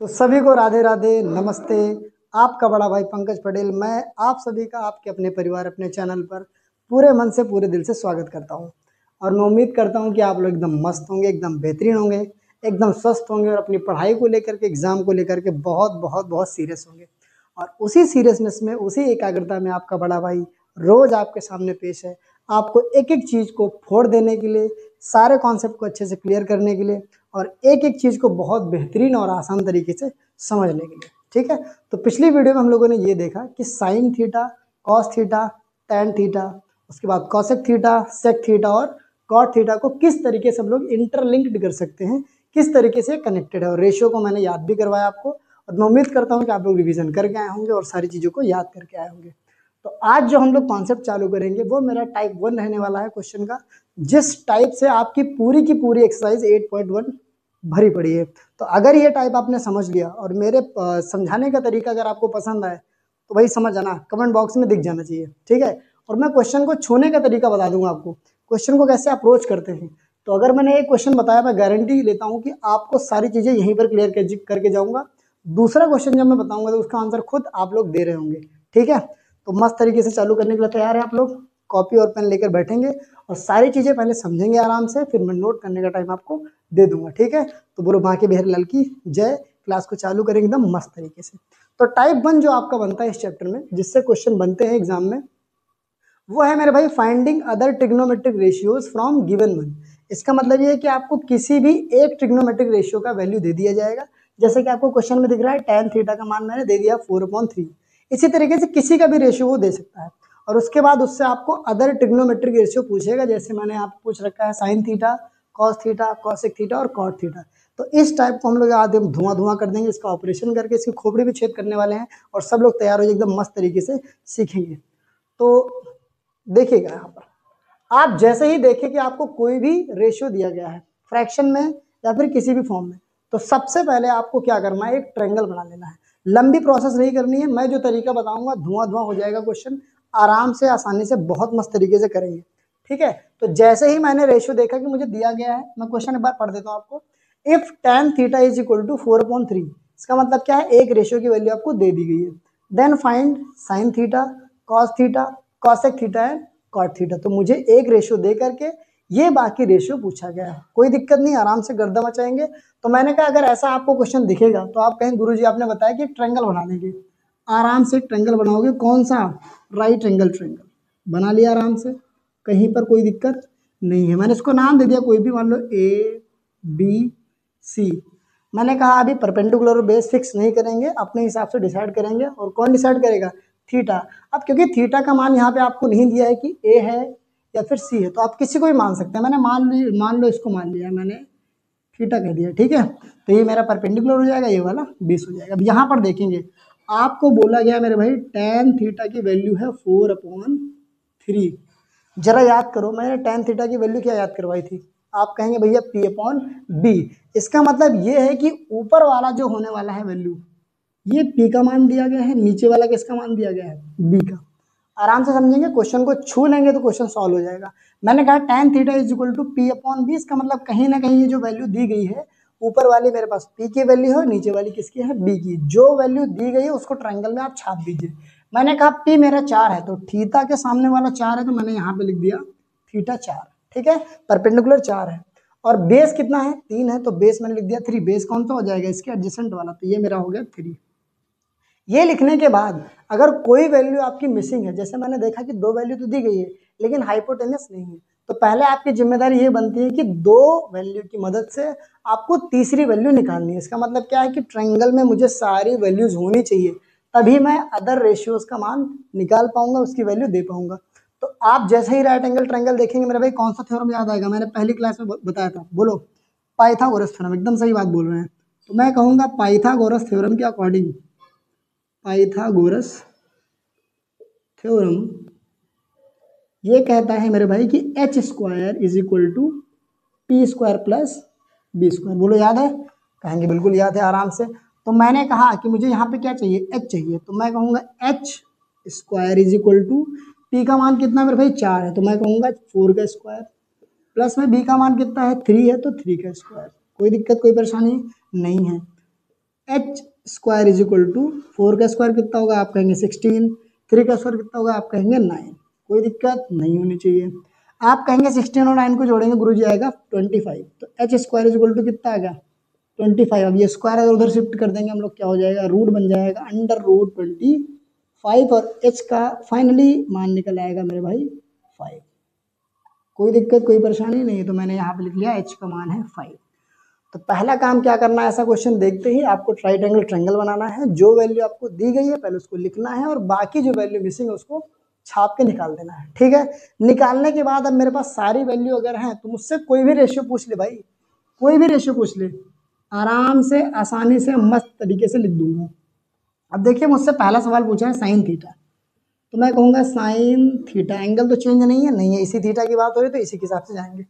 तो सभी को राधे राधे नमस्ते। आपका बड़ा भाई पंकज पटेल, मैं आप सभी का आपके अपने परिवार अपने चैनल पर पूरे मन से पूरे दिल से स्वागत करता हूं। और मैं उम्मीद करता हूं कि आप लोग एकदम मस्त होंगे, एकदम बेहतरीन होंगे, एकदम स्वस्थ होंगे और अपनी पढ़ाई को लेकर के, एग्जाम को लेकर के बहुत बहुत बहुत सीरियस होंगे। और उसी सीरियसनेस में, उसी एकाग्रता में आपका बड़ा भाई रोज आपके सामने पेश है, आपको एक एक चीज को फोड़ देने के लिए, सारे कॉन्सेप्ट को अच्छे से क्लियर करने के लिए और एक एक चीज को बहुत बेहतरीन और आसान तरीके से समझने के लिए। ठीक है, तो पिछली वीडियो में हम लोगों ने ये देखा कि sign theta, cos theta, tan theta, उसके बाद कॉसेक थीटा, सेक थीटा और कॉट थीटा को किस तरीके से हम लोग इंटरलिंक्ड कर सकते हैं, किस तरीके से कनेक्टेड है। और रेशियो को मैंने याद भी करवाया आपको, और मैं उम्मीद करता हूँ कि आप लोग रिवीजन करके आए होंगे और सारी चीज़ों को याद करके आए होंगे। तो आज जो हम लोग कॉन्सेप्ट चालू करेंगे वो मेरा टाइप 1 रहने वाला है क्वेश्चन का, जिस टाइप से आपकी पूरी की पूरी एक्सरसाइज 8.1 भरी पड़ी है। तो अगर ये टाइप आपने समझ लिया और मेरे समझाने का तरीका अगर आपको पसंद आए तो भाई समझ आना, कमेंट बॉक्स में दिख जाना चाहिए। ठीक है, और मैं क्वेश्चन को छूने का तरीका बता दूंगा आपको, क्वेश्चन को कैसे अप्रोच करते हैं। तो अगर मैंने एक क्वेश्चन बताया, मैं गारंटी लेता हूँ कि आपको सारी चीज़ें यहीं पर क्लियर करके जाऊँगा। दूसरा क्वेश्चन जब मैं बताऊँगा तो उसका आंसर खुद आप लोग दे रहे होंगे। ठीक है, तो मस्त तरीके से चालू करने के लिए तैयार है आप लोग? कॉपी और पेन लेकर बैठेंगे और सारी चीज़ें पहले समझेंगे आराम से, फिर मैं नोट करने का टाइम आपको दे दूंगा। ठीक है, तो बोलो बांके बिहारी लाल की जय। क्लास को चालू करेंगे एकदम मस्त तरीके से। तो टाइप 1 जो आपका बनता है इस चैप्टर में, जिससे क्वेश्चन बनते हैं एग्जाम में, वो है मेरे भाई finding other trigonometric ratios from given one. इसका मतलब ये है कि आपको किसी भी एक ट्रिग्नोमेट्रिक रेशियो का वैल्यू दे दिया जाएगा। जैसे कि आपको क्वेश्चन में दिख रहा है tan थीटा का मान मैंने दे दिया 4/3। इसी तरीके से किसी का भी रेशियो वो दे सकता है। और उसके बाद उससे आपको अदर ट्रिग्नोमेट्रिक रेशियो पूछेगा, जैसे मैंने आपको पूछ रखा है sign theta, cos theta, cosec theta और कॉट थीटा। तो इस टाइप को हम लोग आज धुआं धुआं कर देंगे, इसका ऑपरेशन करके इसकी खोपड़ी भी छेद करने वाले हैं और सब लोग तैयार हो जाए, एकदम मस्त तरीके से सीखेंगे। तो देखिएगा यहाँ पर, आप जैसे ही देखें कि आपको कोई भी रेशियो दिया गया है फ्रैक्शन में या फिर किसी भी फॉर्म में, तो सबसे पहले आपको क्या करना है, एक ट्रायंगल बना लेना है। लंबी प्रोसेस नहीं करनी है, मैं जो तरीका बताऊंगा धुआं धुआं हो जाएगा क्वेश्चन, आराम से आसानी से बहुत मस्त तरीके से करेंगे। ठीक है, तो जैसे ही मैंने रेशियो देखा कि मुझे दिया गया है, मैं क्वेश्चन एक बार पढ़ देता हूँ आपको। If tan theta is equal to 4/3, इसका मतलब क्या है, एक रेशियो की वैल्यू आपको दे दी गई है। Then find sine theta, cos theta, cosec theta and cot theta. तो मुझे एक रेशियो दे करके ये बाकी रेशियो पूछा गया है, कोई दिक्कत नहीं, आराम से गर्दा मचाएंगे। तो मैंने कहा अगर ऐसा आपको क्वेश्चन दिखेगा तो आप कहें गुरुजी आपने बताया कि एक ट्रायंगल बना लेंगे। आराम से एक ट्रायंगल बनाओगे, कौन सा, राइट एंगल ट्रायंगल बना लिया आराम से, कहीं पर कोई दिक्कत नहीं है। मैंने इसको नाम दे दिया कोई भी, मान लो ABC। मैंने कहा अभी परपेंडिकुलर बेस फिक्स नहीं करेंगे, अपने हिसाब से डिसाइड करेंगे। और कौन डिसाइड करेगा, थीटा। अब क्योंकि थीटा का मान यहाँ पे आपको नहीं दिया है कि A है या फिर C है, तो आप किसी को भी मान सकते हैं। मैंने मान लो इसको मान लिया, मैंने थीटा कह दिया। ठीक है, तो ये मेरा परपेंडिकुलर हो जाएगा, ये वाला 20 हो जाएगा। अब यहाँ पर देखेंगे, आपको बोला गया मेरे भाई tan थीटा की वैल्यू है 4/3। जरा याद करो, मैंने tan थीटा की वैल्यू क्या याद करवाई थी, आप कहेंगे भैया P/B। इसका मतलब ये है कि ऊपर वाला जो होने वाला है वैल्यू, ये P का मान दिया गया है, नीचे वाला किसका मान दिया गया है, B का। आराम से समझेंगे, क्वेश्चन को छू लेंगे तो क्वेश्चन सॉल्व हो जाएगा। मैंने कहा tan theta is equal to P/B, इसका मतलब कहीं ना कहीं ये जो वैल्यू दी गई है, ऊपर वाली मेरे पास P की वैल्यू है, नीचे वाली किसकी है, B की। जो वैल्यू दी गई है उसको ट्रायंगल में आप छाप दीजिए। मैंने कहा P मेरा 4 है, तो थीटा के सामने वाला 4 है, तो मैंने यहाँ पे लिख दिया थीटा 4। ठीक है, परपेंडिकुलर 4 है और बेस कितना है, 3 है, तो बेस मैंने लिख दिया 3। बेस कौन सा हो जाएगा, इसके एडजेसेंट वाला, तो ये मेरा हो गया 3। ये लिखने के बाद अगर कोई वैल्यू आपकी मिसिंग है, जैसे मैंने देखा कि 2 वैल्यू तो दी गई है लेकिन हाइपोटेनस नहीं है, तो पहले आपकी जिम्मेदारी ये बनती है कि 2 वैल्यू की मदद से आपको तीसरी वैल्यू निकालनी है। इसका मतलब क्या है कि ट्रायंगल में मुझे सारी वैल्यूज होनी चाहिए, तभी मैं अदर रेशियोज का मान निकाल पाऊंगा, उसकी वैल्यू दे पाऊंगा। तो आप जैसे ही राइट एंगल ट्रायंगल देखेंगे मेरे भाई, कौन सा थ्योरम याद आएगा, मैंने पहली क्लास में बताया था, बोलो, पाइथागोरस थ्योरम। एकदम सही बात बोल रहे हैं। तो मैं कहूँगा पाइथागोरस थ्योरम के अकॉर्डिंग, पाइथागोरस थ्योरम ये कहता है मेरे भाई कि h² is equal to P² plus B²। बोलो याद है, कहेंगे बिल्कुल याद है, आराम से। तो मैंने कहा कि मुझे यहाँ पे क्या चाहिए, h चाहिए, तो मैं कहूँगा h² is equal to P का मान कितना मेरे भाई 4 है, तो मैं कहूँगा 4 का स्क्वायर, प्लस में B का मान कितना है 3 है, तो 3 का स्क्वायर। कोई दिक्कत कोई परेशानी नहीं है। H square is equal to 4 का स्क्वायर कितना होगा, आप कहेंगे 16, 3 का स्क्वायर कितना होगा, आप कहेंगे 9। कोई दिक्कत नहीं होनी चाहिए। आप कहेंगे 16 और 9 को जोड़ेंगे गुरुजी आएगा 25, तो h square is equal to कितना आ गया 25। अब ये स्क्वायर अगर उधर शिफ्ट कर देंगे हम लोग क्या हो जाएगा, रूट बन जाएगा अंडर रूट 25 और एच का फाइनली मान निकल आएगा मेरे भाई 5। कोई दिक्कत कोई परेशानी नहीं, तो मैंने यहाँ पे लिख लिया एच का मान है 5। तो पहला काम क्या करना है, ऐसा क्वेश्चन देखते ही आपको ट्राइटेंगल ट्रायंगल बनाना है। जो वैल्यू आपको दी गई है पहले उसको लिखना है और बाकी जो वैल्यू मिसिंग है उसको छाप के निकाल देना है। ठीक है, निकालने के बाद अब मेरे पास सारी वैल्यू अगर है तो मुझसे कोई भी रेशियो पूछ ले भाई, कोई भी रेशियो पूछ ले, आराम से आसानी से मस्त तरीके से लिख दूंगा। अब देखिए मुझसे पहला सवाल पूछा है साइन थीटा, तो मैं कहूँगा साइन थीटा, एंगल तो चेंज नहीं है, इसी थीटा की बात हो रही है तो इसी के हिसाब से जाएंगे।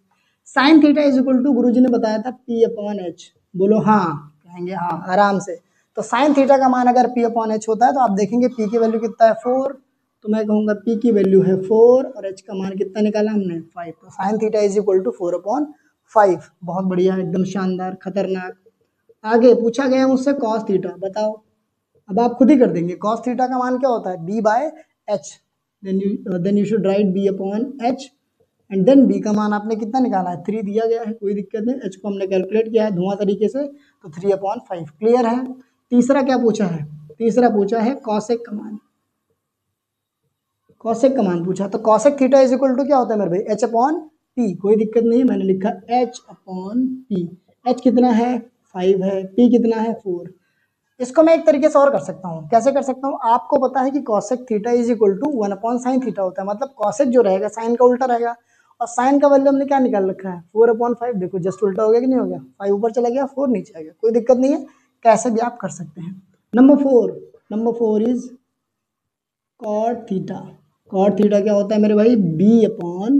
Sine theta is equal to गुरुजी ने बताया था पी अपॉन एच, बोलो हाँ, कहेंगे हाँ आराम से। तो साइन थीटा का मान अगर पी अपॉन एच होता है तो आप देखेंगे पी की वैल्यू कितना है 4, तो मैं कहूँगा पी की वैल्यू है 4 और एच का मान कितना निकाला हमने 5, तो sine theta is equal to 4/5। बहुत बढ़िया, एकदम शानदार, खतरनाक। आगे पूछा गया मुझसे कॉस थीटा, बताओ। अब आप खुद ही कर देंगे, कॉस थीटा का मान क्या होता है b by h, then you should write b upon h and then b का मान आपने कितना निकाला है 3 दिया गया है, कोई दिक्कत नहीं। एच को हमने कैलकुलेट किया है धुआं तरीके से, तो 3/5 क्लियर है। तीसरा क्या पूछा है, तीसरा पूछा है कॉसेक का मान, कॉसेक का मान पूछा, तो cosec theta is equal to क्या होता है मेरे भाई एच अपॉन पी, कोई दिक्कत नहीं है, मैंने लिखा एच अपॉन पी। एच कितना है 5 है, पी कितना है 4। इसको मैं एक तरीके से और कर सकता हूँ, कैसे कर सकता हूँ, आपको पता है कि cosec theta is equal to 1/sin theta होता है, मतलब कॉसेक जो रहेगा साइन का उल्टा रहेगा, और साइन का वैल्यू हमने क्या निकाल रखा है 4/5। देखो जस्ट उल्टा हो गया कि नहीं हो गया, 5 ऊपर चला गया 4 नीचे आ गया, कोई दिक्कत नहीं है, कैसे भी आप कर सकते हैं। Number 4 is cot theta. Cot theta क्या होता है मेरे भाई बी अपॉन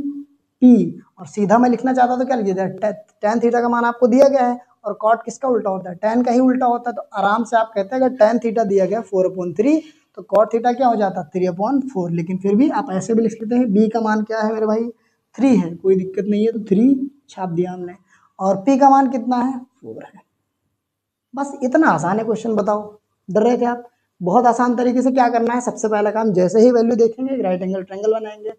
पी, और सीधा मैं लिखना चाहता तो क्या लिख देता, टेन थीटा का मान आपको दिया गया है और कॉट किसका उल्टा होता है, टेन का ही उल्टा होता है, तो आराम से आप कहते हैं अगर टेन थीटा दिया गया 4/3 तो कॉट थीटा क्या हो जाता है 3/4। लेकिन फिर भी आप ऐसे भी लिख लेते हैं, बी का मान क्या है मेरे भाई 3 है, कोई दिक्कत नहीं है, तो 3 छाप दिया हमने, और पी का मान कितना है 4 है। बस इतना आसान है क्वेश्चन, बताओ डर रहे थे आप। बहुत आसान तरीके से क्या करना है, सबसे पहला काम जैसे ही वैल्यू देखेंगे राइट एंगल ट्रायंगल बनाएंगे,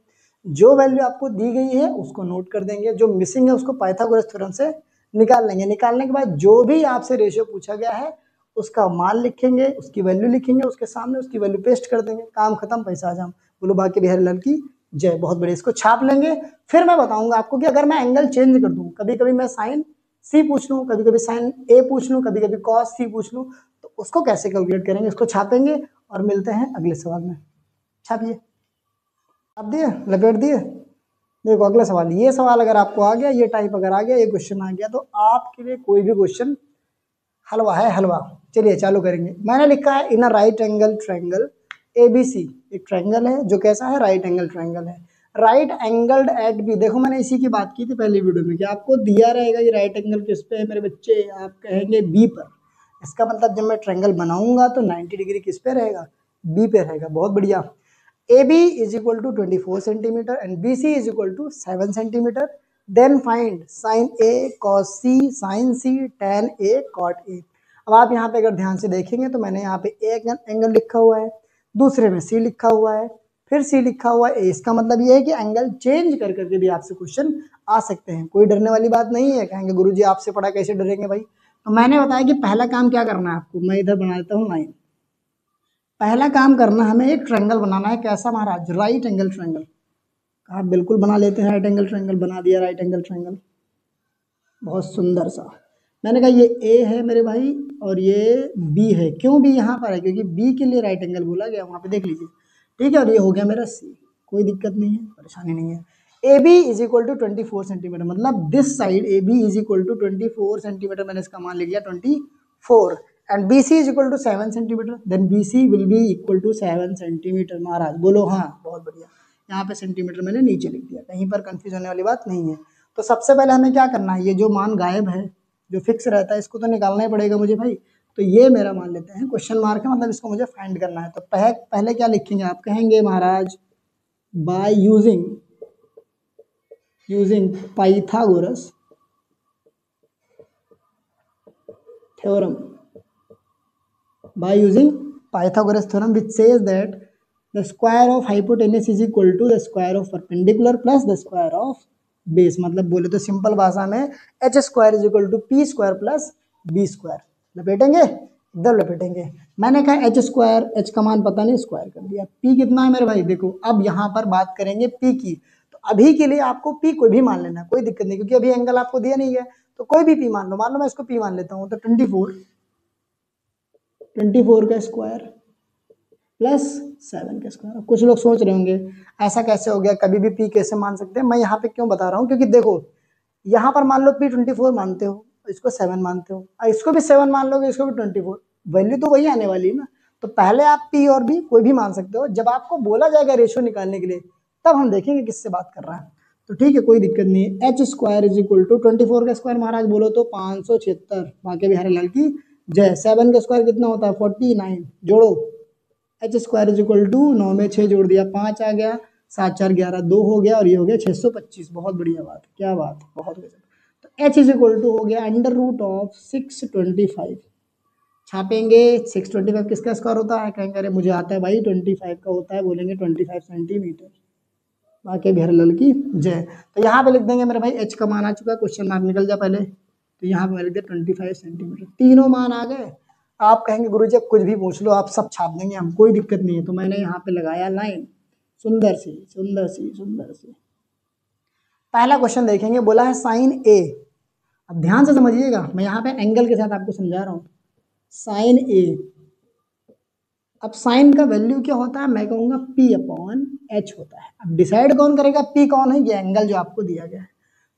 जो वैल्यू आपको दी गई है उसको नोट कर देंगे, जो मिसिंग है उसको पाइथागोरस थ्योरम से निकाल लेंगे। निकालने के बाद जो भी आपसे रेशियो पूछा गया है उसका मान लिखेंगे, उसकी वैल्यू लिखेंगे, उसके सामने उसकी वैल्यू पेस्ट कर देंगे, काम खत्म, पैसा हजाम। बोलो बाकी बिहारी लाल की जय। बहुत बढ़िया, इसको छाप लेंगे। फिर मैं बताऊंगा आपको कि अगर मैं एंगल चेंज कर दूं, कभी कभी मैं साइन सी पूछ लूँ, कभी कभी साइन ए पूछ लूँ, कभी कभी कॉस सी पूछ लूँ, तो उसको कैसे कैलकुलेट करेंगे, इसको छापेंगे और मिलते हैं अगले सवाल में। छापिए, छाप दिए, लपेट दिए। देखो अगला सवाल, ये सवाल अगर आपको आ गया, ये टाइप अगर आ गया, ये क्वेश्चन आ गया, तो आपके लिए कोई भी क्वेश्चन हलवा है, हलवा। चलिए चालू करेंगे। मैंने लिखा है in a right angle triangle ABC, एक ट्रायंगल है जो कैसा है राइट एंगल ट्रायंगल है, राइट एंगल्ड एट बी। देखो मैंने इसी की बात की थी पहली वीडियो में कि आपको दिया रहेगा ये राइट एंगल किस पे है मेरे बच्चे, आप कहेंगे बी पर। इसका मतलब जब मैं ट्रायंगल बनाऊंगा तो 90 डिग्री किस पे रहेगा, बी पे रहेगा। बहुत बढ़िया। AB is equal to 24 centimetre and BC is equal to 7 centimetre. Then find sin A cos C sin C tan A cot A। अब आप यहाँ पे अगर ध्यान से देखेंगे तो मैंने यहाँ पे एक एंगल लिखा हुआ है, दूसरे में C लिखा हुआ है, फिर C लिखा हुआ है A। इसका मतलब ये है कि एंगल चेंज कर करके भी आपसे क्वेश्चन आ सकते हैं, कोई डरने वाली बात नहीं है। कहेंगे गुरुजी आपसे पढ़ा कैसे डरेंगे भाई, तो मैंने बताया कि पहला काम क्या करना है आपको, मैं इधर बना देता हूँ लाइन। पहला काम करना हमें एक ट्रायंगल बनाना है, कैसा महाराज, राइट एंगल ट्रायंगल। आप बिल्कुल बना लेते हैं राइट एंगल ट्रायंगल, बना दिया राइट एंगल ट्रायंगल, बहुत सुंदर सा। मैंने कहा ये ए है मेरे भाई और ये बी है, क्यों बी यहाँ पर है, क्योंकि बी के लिए राइट एंगल बोला गया, वहाँ पे देख लीजिए, ठीक है। और ये हो गया मेरा सी, कोई दिक्कत नहीं है, परेशानी नहीं है। A B is equal to 24 centimetre, मतलब this side A B is equal to 24 centimetre, मैंने इसका मान लिख लिया 24। And B C is equal to 7 centimetre, then B C will be equal to 7 centimetre. महाराज बोलो हाँ, बहुत बढ़िया। यहाँ पे सेंटीमीटर मैंने नीचे लिख दिया, कहीं पर कंफ्यूज होने वाली बात नहीं है। तो सबसे पहले हमें क्या करना है, ये जो मान गायब है, जो फिक्स रहता है, इसको तो निकालना ही पड़ेगा मुझे भाई। तो ये मेरा मान लेते हैं क्वेश्चन मार्क है, मतलब इसको मुझे फाइंड करना है। तो पहले क्या लिखेंगे, आप कहेंगे महाराज by using Pythagoras theorem. by using Pythagoras theorem which says that the square of hypotenuse is equal to the square of perpendicular plus the square of base। मतलब बोले तो सिंपल भाषा में H square is equal to P square plus B square. लपेटेंगे, एकदम लपेटेंगे। मैंने कहा एच स्क्वायर, एच का मान पता नहीं, स्क्वायर कर दिया। पी कितना है मेरे भाई, देखो अब यहाँ पर बात करेंगे पी की। तो अभी के लिए आपको पी कोई भी मान लेना, कोई दिक्कत नहीं, क्योंकि अभी एंगल आपको दिया नहीं है, तो कोई भी पी मान लो मैं इसको पी मान लेता हूँ। तो 24 का स्क्वायर प्लस 7 का स्क्वायर। कुछ लोग सोच रहे होंगे ऐसा कैसे हो गया, कभी भी पी कैसे मान सकते हैं। मैं यहाँ पे क्यों बता रहा हूँ, क्योंकि देखो यहाँ पर मान लो पी 24 मानते हो, इसको 7 मानते हो, इसको भी 7 मान लोगे, इसको भी 24, वैल्यू तो वही आने वाली है ना। तो पहले आप पी और बी कोई भी मान सकते हो, जब आपको बोला जाएगा रेशियो निकालने के लिए तब हम देखेंगे किससे बात कर रहा है। तो ठीक है, कोई दिक्कत नहीं है। H square is equal to 24 का स्क्वायर महाराज बोलो तो 576, बाकी बिहारी लाल की जय। 7 का स्क्वायर कितना होता है 49, जोड़ो। H square is equal to 9 में 6 जोड़ दिया 5 आ गया, 7 4 11 2 हो गया, और ये हो गया 625। बहुत बढ़िया बात, क्या बात, बहुत गजब। तो एच इज इक्वल टू हो गया अंडर रूट ऑफ 625। छापेंगे 625 किसका स्क्वायर होता है, कहेंगे अरे मुझे आता है भाई 25 का होता है, बोलेंगे 25 सेंटीमीटर। बाकी बिहार लाल की जय। तो यहाँ पे लिख देंगे मेरे भाई एच का मान आ चुका है, क्वेश्चन मार्क निकल जा पहले। तो यहाँ पे लिख दे 25 सेंटीमीटर, तीनों मान आ गए। आप कहेंगे गुरुजी अब कुछ भी पूछ लो, आप सब छाप देंगे हम, कोई दिक्कत नहीं है। तो मैंने यहाँ पे लगाया लाइन, सुंदर सी सुंदर सी सुंदर सी। पहला क्वेश्चन देखेंगे, बोला है साइन ए। अब ध्यान से समझिएगा, मैं यहाँ पे एंगल के साथ आपको समझा रहा हूँ। साइन ए, अब साइन का वैल्यू क्या होता है, मैं कहूँगा पी अपॉन एच होता है। अब डिसाइड कौन करेगा पी कौन है, ये एंगल जो आपको दिया गया है।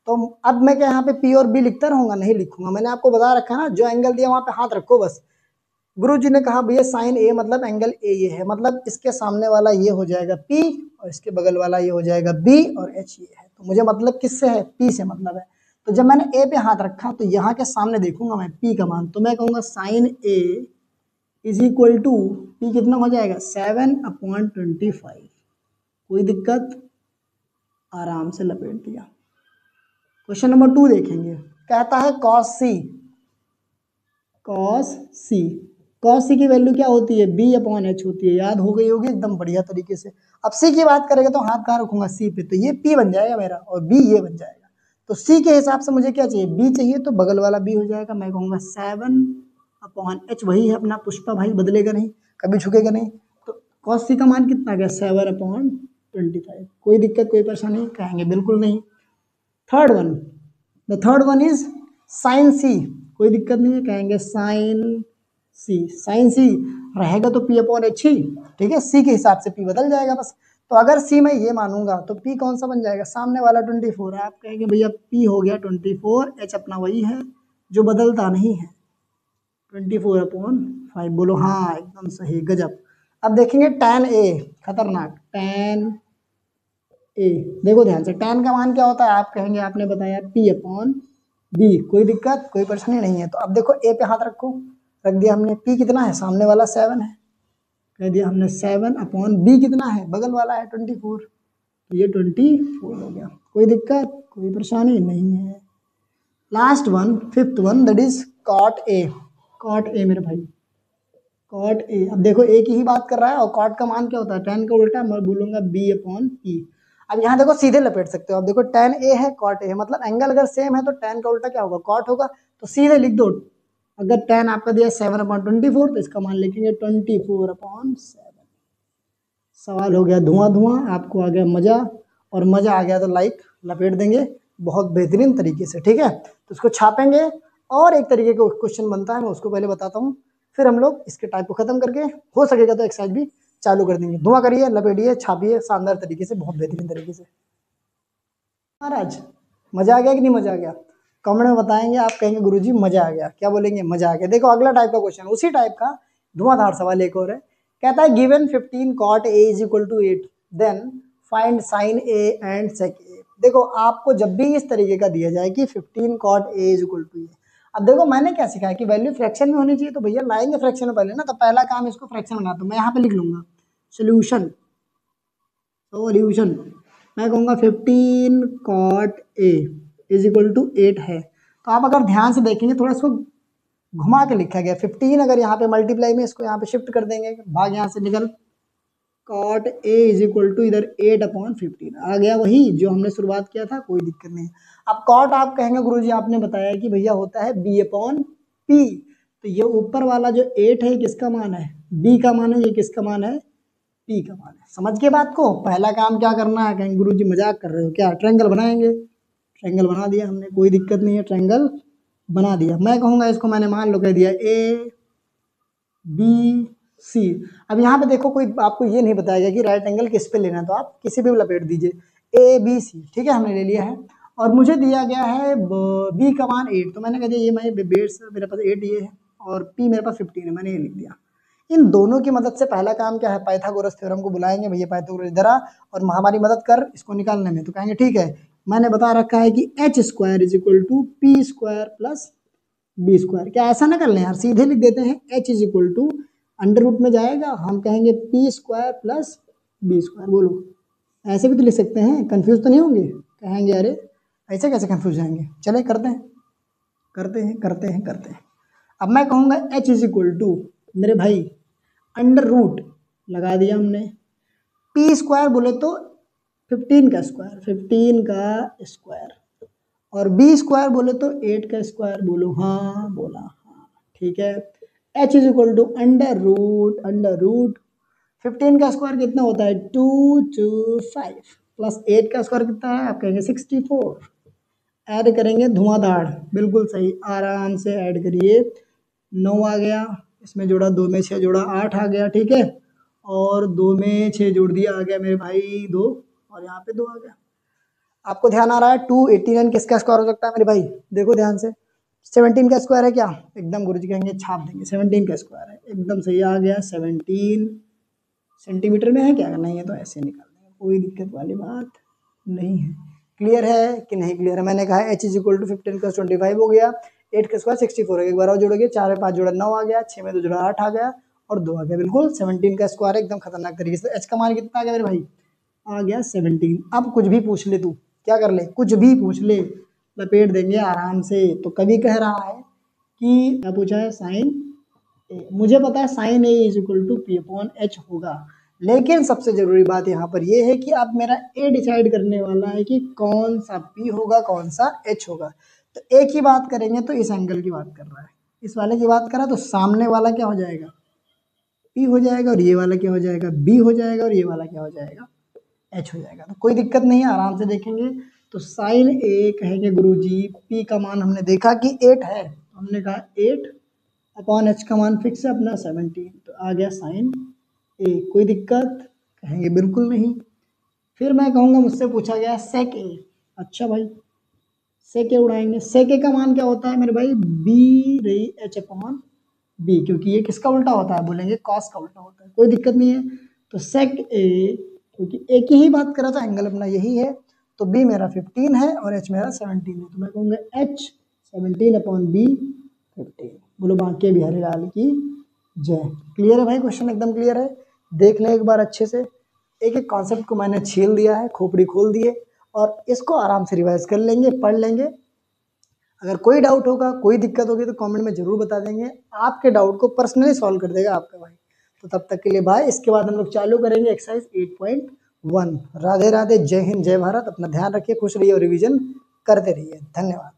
तो अब मैं क्या यहाँ पे पी और बी लिखता रहूंगा, नहीं लिखूंगा। मैंने आपको बता रखा है ना, जो एंगल दिया वहां पे हाथ रखो बस। गुरुजी ने कहा भैया साइन ए मतलब एंगल ए ये है, मतलब इसके सामने वाला ये हो जाएगा पी, और इसके बगल वाला ये हो जाएगा बी, और एच ये है। तो मुझे मतलब किससे है, पी से मतलब है। तो जब मैंने ए पे हाथ रखा तो यहाँ के सामने देखूंगा मैं पी का मान, तो मैं कहूँगा sine A is equal to p कितना हो जाएगा 7/25। कोई दिक्कत, आराम से लपेट दिया। क्वेश्चन नंबर 2 देखेंगे, कहता है कॉस सी। कॉस सी, कॉस सी की वैल्यू क्या होती है, बी अपॉन एच होती है। याद हो गई होगी एकदम बढ़िया तरीके से। अब सी की बात करेंगे तो हाथ कहाँ रखूंगा, सी पे, तो ये पी बन जाएगा मेरा, और बी ये बन जाएगा। तो सी के हिसाब से मुझे क्या चाहिए, बी चाहिए, तो बगल वाला बी हो जाएगा। मैं कहूँगा 7/h, वही है अपना पुष्पा भाई, बदलेगा नहीं, कभी झुकेगा नहीं। तो कॉस सी का मान कितना आ गया 7/25। कोई दिक्कत, कोई परेशानी, कहेंगे बिल्कुल नहीं। Third one, the third one is sine C. कोई दिक्कत नहीं है, कहेंगे साइन सी। साइन सी रहेगा तो पी अपॉन एच ही, ठीक है, सी के हिसाब से पी बदल जाएगा बस। तो अगर सी मैं ये मानूंगा तो पी कौन सा बन जाएगा, सामने वाला 24 है। आप कहेंगे भैया पी हो गया 24, एच अपना वही है जो बदलता नहीं है, 24/5। बोलो हाँ एकदम सही, गजब। अब देखेंगे tan ए, खतरनाक, tan ए। देखो ध्यान से, tan का मान क्या होता है, आप कहेंगे आपने बताया p अपॉन बी। कोई दिक्कत, कोई परेशानी नहीं है। तो अब देखो a पे हाथ रखो, रख दिया हमने, p कितना है, सामने वाला 7 है, कह दिया हमने 7/b कितना है, बगल वाला है 24, तो ये 24 हो गया। कोई दिक्कत, कोई परेशानी नहीं है। Last one, fifth one, that is cot A. Cot A मेरे भाई, कॉट ए। अब देखो ए की ही बात कर रहा है, और कॉट का मान क्या होता है, tan का उल्टा, मैं बोलूंगा b अपॉन p। अब यहाँ देखो सीधे लपेट सकते हो। अब देखो tan ए है, कॉट ए है, मतलब एंगल अगर सेम है तो tan का उल्टा क्या होगा, कॉट होगा। तो सीधे लिख दो, अगर tan आपका दिया 7/24 तो इसका मान लिखेंगे 24/7। सवाल हो गया धुआं धुआं, आपको आ गया मजा, और मजा आ गया तो लाइक लपेट देंगे बहुत बेहतरीन तरीके से, ठीक है। तो इसको छापेंगे, और एक तरीके का क्वेश्चन बनता है, मैं उसको पहले बताता हूँ, फिर हम लोग इसके टाइप को खत्म करके हो सकेगा तो एक्सरसाइज भी चालू कर देंगे। धुआं करिए, लपेटिए, छापिए शानदार तरीके से, बहुत बेहतरीन तरीके से। महाराज मजा आ गया कि नहीं मजा आ गया, कमेंट में बताएंगे। आप कहेंगे गुरुजी मजा आ गया, क्या बोलेंगे, मजा आ गया। देखो अगला टाइप का क्वेश्चन, उसी टाइप का धुआंधार सवाल एक और है। कहता है given 15 cot a is equal to 8, then find sine A and sec A. देखो आपको जब भी इस तरीके का दिया जाए कि 15 cot a is equal to A, अब देखो मैंने क्या सिखाया कि वैल्यू फ्रैक्शन में होनी चाहिए, तो भैया लाएंगे फ्रैक्शन में पहले ना, तो पहला काम इसको फ्रैक्शन में, तो मैं यहाँ पे लिख लूंगा सोल्यूशन। सोल्यूशन मैं कहूँगा 15 cot a is equal to 8 है। तो आप अगर ध्यान से देखेंगे, थोड़ा इसको घुमा के लिखा गया 15, अगर यहाँ पे मल्टीप्लाई में इसको यहाँ पे शिफ्ट कर देंगे, भाग यहाँ से निकल, cot a is equal to इधर 8/15 आ गया, वही जो हमने शुरुआत किया था, कोई दिक्कत नहीं। अब cot आप कहेंगे गुरुजी आपने बताया कि भैया होता है b/p, तो ये ऊपर वाला जो 8 है किसका मान है, b का मान है, ये किसका मान है, p का मान है। समझ के बात को, पहला काम क्या करना है, कहेंगे गुरुजी मजाक कर रहे हो क्या, ट्रायंगल बनाएंगे, ट्रायंगल बना दिया हमने, कोई दिक्कत नहीं है, ट्रायंगल बना दिया। मैं कहूँगा इसको मैंने मान लो कह दिया a b c। अब यहाँ पे देखो कोई आपको ये नहीं बताएगा कि राइट एंगल किस पे लेना है, तो आप किसी भी लपेट दीजिए a b c, ठीक है, हमने ले लिया है। और मुझे दिया गया है b का मान 8, तो मैंने कह दिया ये मैं बेस मेरे पास 8 ये है और p मेरे पास 15 है, मैंने ये लिख दिया। इन दोनों की मदद से पहला काम क्या है, पाइथागोरस थ्योरम को बुलाएंगे, भैया पाइथागोरस इधर आ और हमारी मदद कर इसको निकालने में, तो कहेंगे ठीक है, मैंने बता रखा है कि h² is equal to p² plus b²। क्या ऐसा ना कर लें यार, सीधे लिख देते हैं h is equal to under root में जाएगा, हम कहेंगे p² प्लस b²। बोलो ऐसे भी तो लिख सकते हैं, कंफ्यूज तो नहीं होंगे, कहेंगे अरे ऐसे कैसे कंफ्यूज जाएंगे, चले करते हैं करते हैं करते हैं करते हैं। अब मैं कहूँगा h इज इक्वल टू मेरे भाई अंडर रूट लगा दिया हमने, p² बोले तो 15 का स्क्वायर, 15 का स्क्वायर, और b² बोले तो 8 का स्क्वायर। बोलो हाँ, बोला हाँ, ठीक है। h is equal to under root 15 का स्क्वायर कितना होता है 225 प्लस 8 का स्क्वायर कितना है, आप कहेंगे 64। ऐड करेंगे धुआंधार, बिल्कुल सही, आराम से ऐड करिए, 9 आ गया, इसमें जोड़ा 2 में 6 जोड़ा 8 आ गया, ठीक है, और 2 में 6 जोड़ दिया, आ गया मेरे भाई 2, और यहाँ पे 2 आ गया। आपको ध्यान आ रहा है 289 किसका स्क्वायर हो सकता है मेरे भाई, देखो ध्यान से, 17 का स्क्वायर है क्या, एकदम गुरुजी कहेंगे छाप देंगे, 17 का स्क्वायर है, एकदम सही आ गया। 17 सेंटीमीटर में है क्या, नहीं है तो ऐसे निकाल देंगे, कोई दिक्कत वाली बात नहीं है। क्लियर है कि नहीं क्लियर है, मैंने कहा h इज इक्वल टू 15 + 25 हो गया, 8 का स्क्वायर 64 है, एक बार और जोड़ोगे, 4 में 5 जोड़ा 9 आ गया, 6 में 2 जोड़ा 8 आ गया, और 2 आ गया, बिल्कुल 17 का स्क्वायर एकदम खतरनाक तरीके से। h का मान कितना आ गया मेरे भाई, आ गया 17। अब कुछ भी पूछ ले तू, क्या कर ले, कुछ भी पूछ ले, लपेट देंगे आराम से। तो कभी कह रहा है कि क्या पूछा है, साइन ए, मुझे पता है sine A is equal to p/h होगा, लेकिन सबसे जरूरी बात यहाँ पर ये है कि अब मेरा ए डिसाइड करने वाला है कि कौन सा p होगा कौन सा h होगा। तो ए की बात करेंगे तो इस एंगल की बात कर रहा है, इस वाले की बात कर रहा है, तो सामने वाला क्या हो जाएगा, p हो जाएगा, और ये वाला क्या हो जाएगा, b हो जाएगा, और ये वाला क्या हो जाएगा, h हो जाएगा। तो कोई दिक्कत नहीं है, आराम से देखेंगे। तो साइन ए कहेंगे गुरुजी p का मान हमने देखा कि 8 है, तो हमने कहा 8/h का मान फिक्स है अपना 17, तो आ गया साइन ए। कोई दिक्कत, कहेंगे बिल्कुल नहीं। फिर मैं कहूँगा मुझसे पूछा गया सेक ए, अच्छा भाई सेक ए उड़ाएंगे, सेक ए का मान क्या होता है मेरे भाई, b/h/b, क्योंकि ये किसका उल्टा होता है, बोलेंगे कॉस का उल्टा होता है, कोई दिक्कत नहीं है। तो सेक ए, क्योंकि ए की ही बात करा था, एंगल अपना यही है, तो b मेरा 15 है और h मेरा 17 है, तो मैं कहूँगा h 17/b 15। बोलो बांके बिहारी लाल की जय। क्लियर है भाई, क्वेश्चन एकदम क्लियर है, देख लें एक बार अच्छे से, एक एक कॉन्सेप्ट को मैंने छील दिया है, खोपड़ी खोल दिए, और इसको आराम से रिवाइज कर लेंगे, पढ़ लेंगे। अगर कोई डाउट होगा, कोई दिक्कत होगी तो कमेंट में जरूर बता देंगे, आपके डाउट को पर्सनली सॉल्व कर देगा आपका भाई। तो तब तक के लिए भाई, इसके बाद हम लोग चालू करेंगे एक्सरसाइज 8.1। राधे राधे, जय हिंद, जय भारत, अपना ध्यान रखिए, खुश रहिए और रिवीजन करते रहिए, धन्यवाद।